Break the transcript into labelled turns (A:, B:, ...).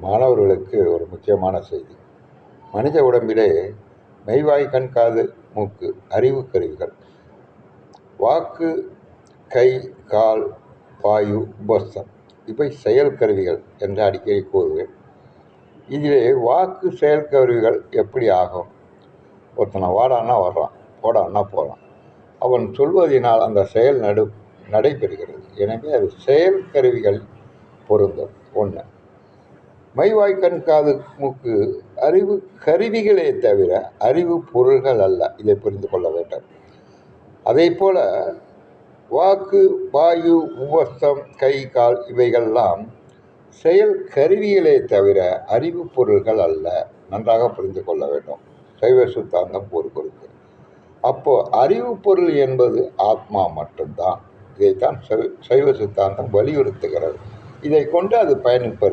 A: மாணவர்களுக்கு ஒரு முக்கியமான செய்தி. மனித உடம்பிலே மெய்வாய், கண், காது, மூக்கு அறிவு கருவிகள். வாக்கு, கை, கால், வாயு, உபஸ்தம் இவை செயல் கருவிகள் என்று அடிக்கடி கூறுவேன். இதிலே வாக்கு செயல் கருவிகள் எப்படி ஆகும்? ஒருத்தனை வாடான்னா வர்றான், போடான்னா போகிறான். அவன் சொல்வதனால் அந்த செயல் நடைபெறுகிறது. எனவே அது செயல் கருவிகள் பொருந்தும். ஒன்று, மெய்வாய், கண், காது, மூக்கு அறிவு கருவிகளே தவிர அறிவு பொருள்கள் அல்ல. இதை புரிந்து கொள்ள வேண்டும். அதே போல வாக்கு, வாயு, உபஸ்தம், கை, கால் இவைகள்லாம் செயல் கருவிகளே தவிர அறிவு பொருள்கள் அல்ல. நன்றாக புரிந்து கொள்ள வேண்டும். சைவ சித்தாந்தம் கூறுகிறது. அப்போ அறிவு பொருள் என்பது ஆத்மா மட்டும்தான். இதைத்தான் சைவ சித்தாந்தம் வலியுறுத்துகிறது. இதை கொண்டு அது பயணிப்பது